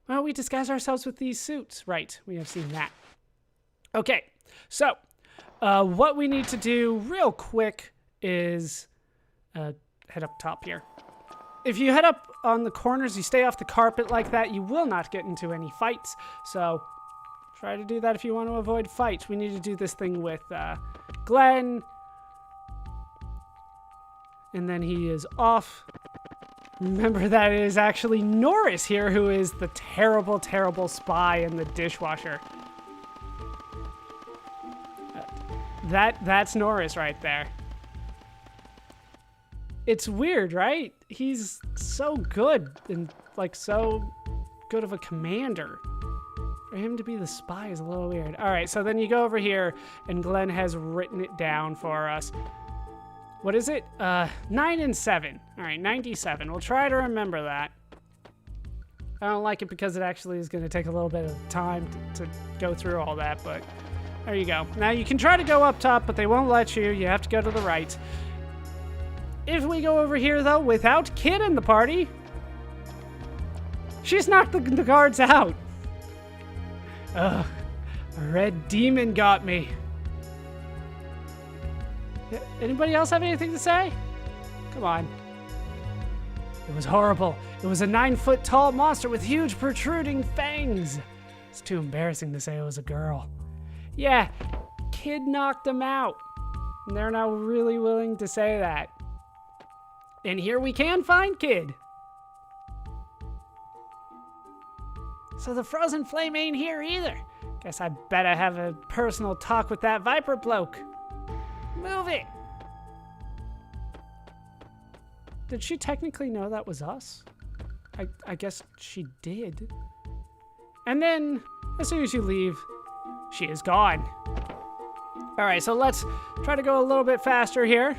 Well, we disguise ourselves with these suits. Right, we have seen that. Okay, so what we need to do real quick is head up top here. If you head up on the corners, you stay off the carpet like that, you will not get into any fights. So try to do that if you want to avoid fights. We need to do this thing with Glenn. And then he is off. Remember that it is actually Norris here who is the terrible, terrible spy in the dishwasher. That's Norris right there. It's weird, right? He's so good and like so good of a commander. For him to be the spy is a little weird. All right, so then you go over here and Glenn has written it down for us. What is it? 9 and 7. All right, 97. We'll try to remember that. I don't like it because it actually is going to take a little bit of time to go through all that, but there you go. Now you can try to go up top, but they won't let you. You have to go to the right. If we go over here, though, without Kid in the party, she's knocked the guards out. Ugh, a red demon got me. Anybody else have anything to say? Come on. It was horrible. It was a 9-foot-tall monster with huge protruding fangs. It's too embarrassing to say it was a girl. Yeah, Kid knocked him out. And they're now really willing to say that. And here we can find Kid. So the frozen flame ain't here either. Guess I better have a personal talk with that Viper bloke. Move it. Did she technically know that was us? I guess she did. And then, as soon as you leave, she is gone. All right, so let's try to go a little bit faster here.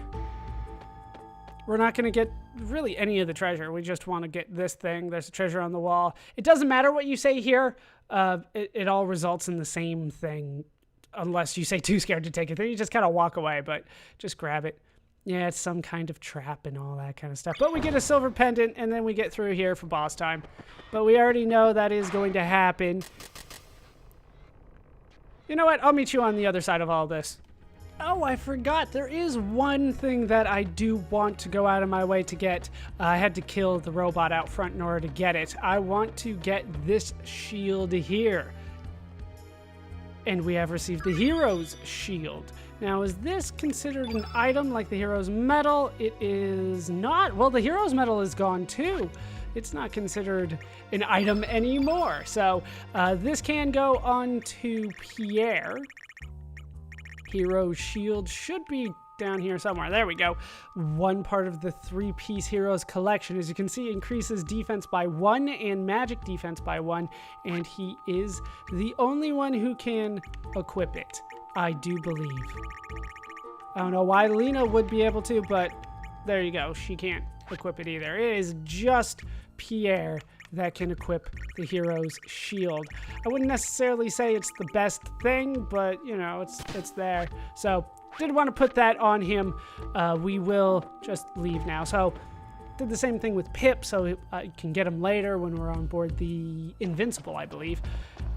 We're not going to get really any of the treasure. We just want to get this thing. There's a treasure on the wall. It doesn't matter what you say here. It all results in the same thing unless you say too scared to take it. Then you just kind of walk away, but just grab it. Yeah, it's some kind of trap and all that kind of stuff. But we get a silver pendant, and then we get through here for boss time. But we already know that is going to happen. You know what? I'll meet you on the other side of all this. Oh, I forgot. There is one thing that I do want to go out of my way to get. I had to kill the robot out front in order to get it. I want to get this shield here. And we have received the hero's shield. Now, is this considered an item like the hero's medal? It is not. Well, the hero's medal is gone too. It's not considered an item anymore. So this can go on to Pierre. Hero's shield should be down here somewhere. There we go. One part of the 3-piece heroes collection. As you can see, increases defense by 1 and magic defense by 1. And he is the only one who can equip it, I do believe. I don't know why Lena would be able to, but there you go. She can't equip it either. It is just Pierre that can equip the hero's shield. I wouldn't necessarily say it's the best thing, but you know, it's there. So did want to put that on him. We will just leave now. So did the same thing with Pip, so I can get him later when we're on board the Invincible, I believe.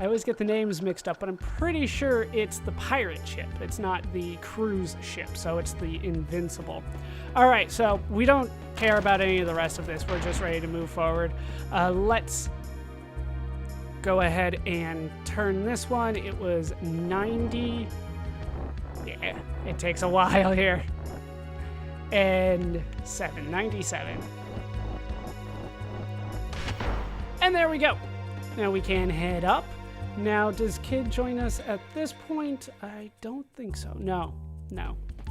I always get the names mixed up, but I'm pretty sure it's the pirate ship. It's not the cruise ship, so it's the Invincible. All right, so we don't care about any of the rest of this. We're just ready to move forward. Let's go ahead and turn this one. It was 90. Yeah, it takes a while here. And 97. And there we go. Now we can head up. Now, does Kid join us at this point? I don't think so. No.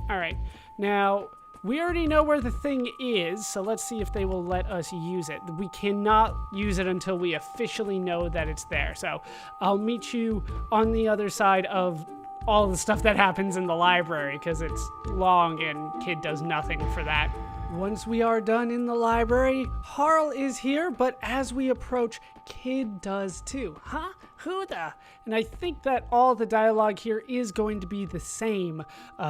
All right. Now, we already know where the thing is, so let's see if they will let us use it. We cannot use it until we officially know that it's there. So I'll meet you on the other side of all the stuff that happens in the library, because it's long and Kid does nothing for that. Once we are done in the library, Harl is here, but as we approach, Kid does too. Huh? Who the? And I think that all the dialogue here is going to be the same.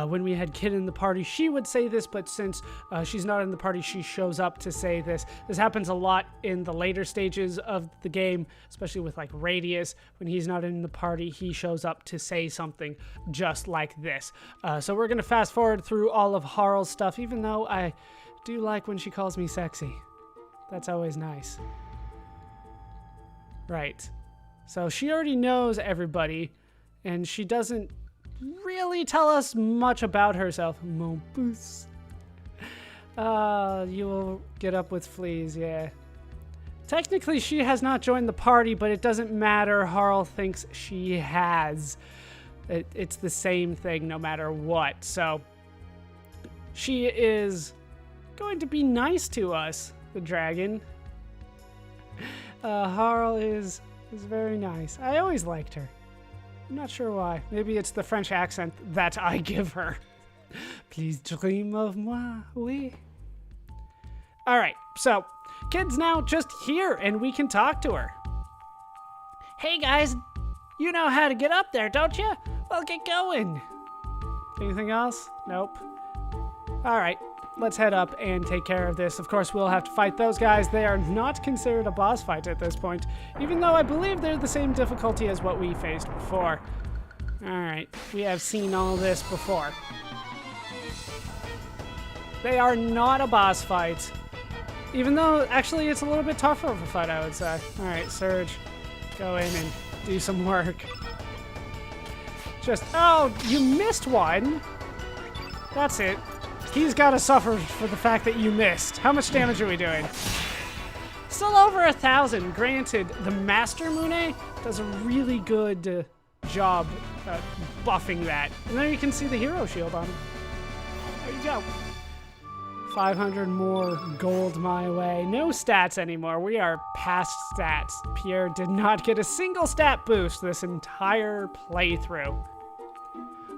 When we had Kid in the party, she would say this, but since she's not in the party, she shows up to say this. This happens a lot in the later stages of the game, especially with like Radius. When he's not in the party, he shows up to say something just like this. So we're going to fast forward through all of Harl's stuff, even though I do like when she calls me sexy. That's always nice. Right. So she already knows everybody, and she doesn't really tell us much about herself. Mon pouce. You will get up with fleas, yeah. Technically, she has not joined the party, but it doesn't matter. Harl thinks she has. It's the same thing no matter what. So she is going to be nice to us, the dragon. Harl is very nice. I always liked her. I'm not sure why. Maybe it's the French accent that I give her. Please dream of moi, oui. All right, so Kid's now just here and we can talk to her. Hey guys, you know how to get up there, don't you? Well, get going. Anything else? Nope. All right. Let's head up and take care of this. Of course, we'll have to fight those guys. They are not considered a boss fight at this point, even though I believe they're the same difficulty as what we faced before. All right, we have seen all this before. They are not a boss fight, even though actually it's a little bit tougher of a fight, I would say. All right, Surge, go in and do some work. Oh, you missed one. That's it. He's got to suffer for the fact that you missed. How much damage are we doing? Still over 1,000. Granted, the Master Mune does a really good job buffing that. And there you can see the hero shield on him. There you go. 500 more gold my way. No stats anymore. We are past stats. Pierre did not get a single stat boost this entire playthrough.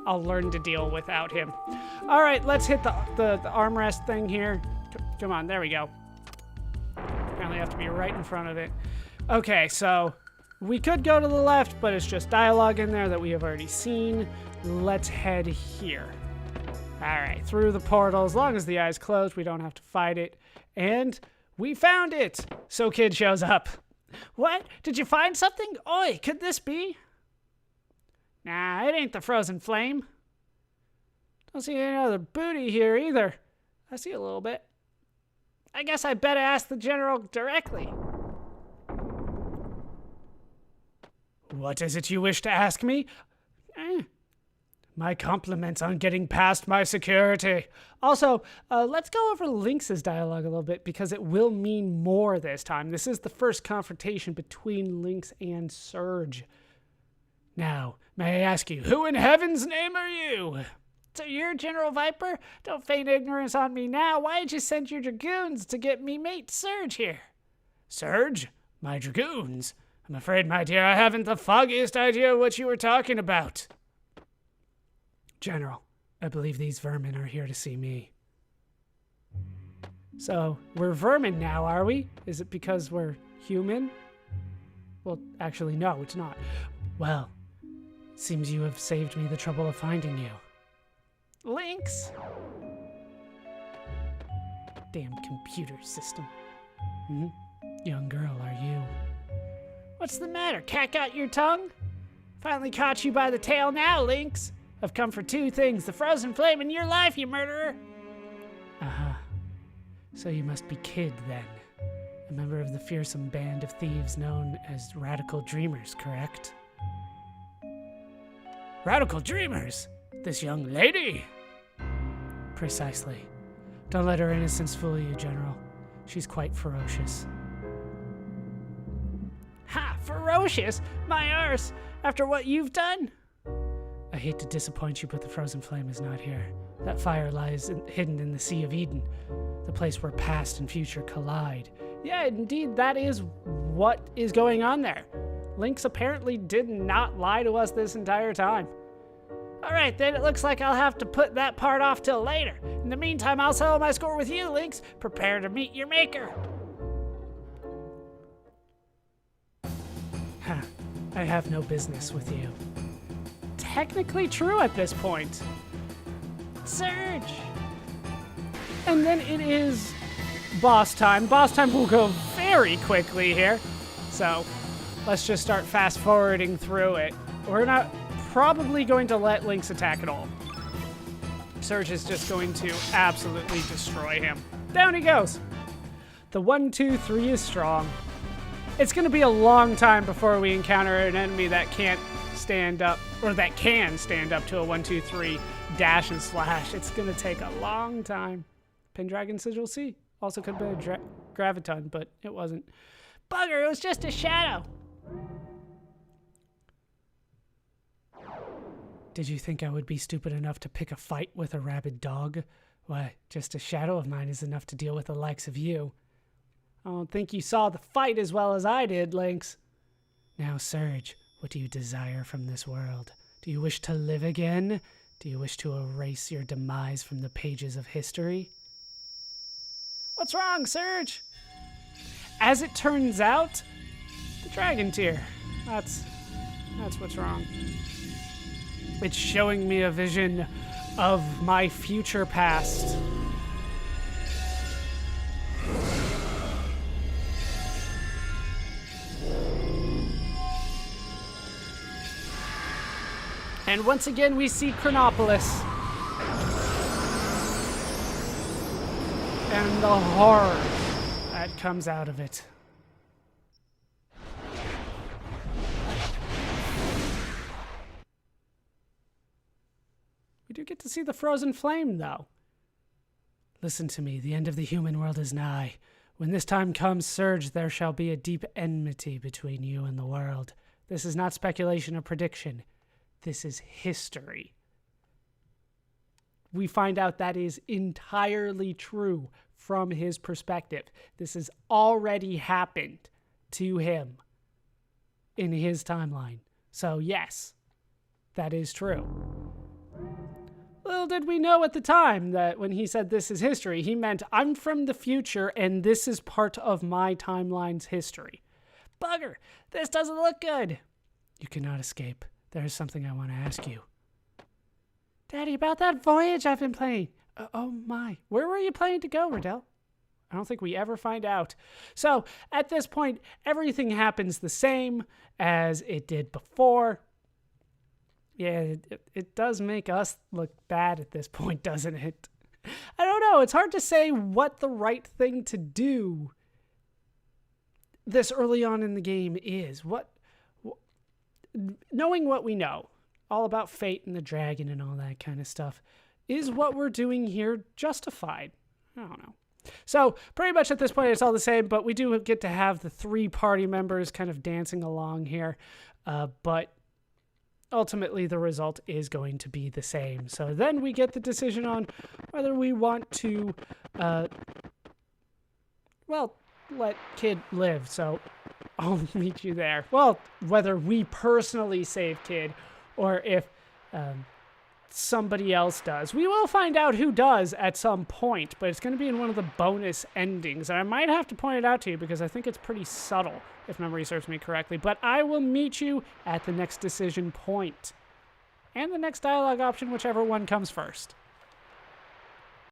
I'll learn to deal without him. All right, let's hit the armrest thing here. Come on, there we go. Apparently have to be right in front of it. Okay, so we could go to the left, but it's just dialogue in there that we have already seen. Let's head here. All right, through the portal. As long as the eye's closed, we don't have to fight it. And we found it. So Kid shows up. What? Did you find something? Oi, could this be? Nah, it ain't the frozen flame. Don't see any other booty here either. I see a little bit. I guess I better ask the general directly. What is it you wish to ask me? My compliments on getting past my security. Also, let's go over Lynx's dialogue a little bit because it will mean more this time. This is the first confrontation between Lynx and Surge. Now, may I ask you, who in heaven's name are you? So you're General Viper? Don't feign ignorance on me now. Why'd you send your dragoons to get me mate Surge here? Surge? My dragoons? I'm afraid, my dear, I haven't the foggiest idea what you were talking about. General, I believe these vermin are here to see me. So, we're vermin now, are we? Is it because we're human? Well, actually, no, it's not. Well, seems you have saved me the trouble of finding you. Lynx! Damn computer system. Young girl, are you? What's the matter? Cat got your tongue? Finally caught you by the tail now, Lynx. I've come for two things, the frozen flame and your life, you murderer. Uh-huh. So you must be Kid, then. A member of the fearsome band of thieves known as Radical Dreamers, correct? Radical Dreamers? This young lady? Precisely. Don't let her innocence fool you, General. She's quite ferocious. Ha! Ferocious? My arse! After what you've done? I hate to disappoint you, but the frozen flame is not here. That fire lies hidden in the Sea of Eden, the place where past and future collide. Yeah, indeed, that is what is going on there. Lynx apparently did not lie to us this entire time. Alright, then it looks like I'll have to put that part off till later. In the meantime, I'll settle my score with you, Lynx. Prepare to meet your maker. I have no business with you. Technically true at this point. Surge! And then it is boss time. Boss time will go very quickly here. So let's just start fast forwarding through it. We're not probably going to let Link's attack at all. Surge is just going to absolutely destroy him. Down he goes. The 1, 2, 3 is strong. It's going to be a long time before we encounter an enemy that can't stand up, or that can stand up to a 1, 2, 3 dash and slash. It's going to take a long time. Pendragon Sigil C. Also could have been a Graviton, but it wasn't. Bugger, it was just a shadow. Did you think I would be stupid enough to pick a fight with a rabid dog? Why, just a shadow of mine is enough to deal with the likes of you. I don't think you saw the fight as well as I did, Lynx. Now, Surge, what do you desire from this world? Do you wish to live again? Do you wish to erase your demise from the pages of history? What's wrong, Surge? As it turns out, the Dragon Tear. That's what's wrong. It's showing me a vision of my future past. And once again, we see Chronopolis. And the horror that comes out of it. We do get to see the frozen flame, though. Listen to me, the end of the human world is nigh. When this time comes, Surge, there shall be a deep enmity between you and the world. This is not speculation or prediction. This is history. We find out that is entirely true from his perspective. This has already happened to him in his timeline. So yes, that is true. Little did we know at the time that when he said this is history, he meant I'm from the future and this is part of my timeline's history. Bugger, this doesn't look good. You cannot escape. There is something I want to ask you. Daddy, about that voyage I've been playing. Oh my. Where were you planning to go, Riddell? I don't think we ever find out. So, at this point, everything happens the same as it did before. Yeah, it does make us look bad at this point, doesn't it? I don't know. It's hard to say what the right thing to do this early on in the game is. Knowing what we know, all about fate and the dragon and all that kind of stuff, is what we're doing here justified? I don't know. So pretty much at this point, it's all the same, but we do get to have the 3 party members kind of dancing along here. But ultimately, the result is going to be the same. So then we get the decision on whether we want to, let Kid live. So I'll meet you there. Well, whether we personally save Kid or if somebody else does. We will find out who does at some point, but it's going to be in one of the bonus endings. And I might have to point it out to you because I think it's pretty subtle, if memory serves me correctly. But I will meet you at the next decision point and the next dialogue option, whichever one comes first.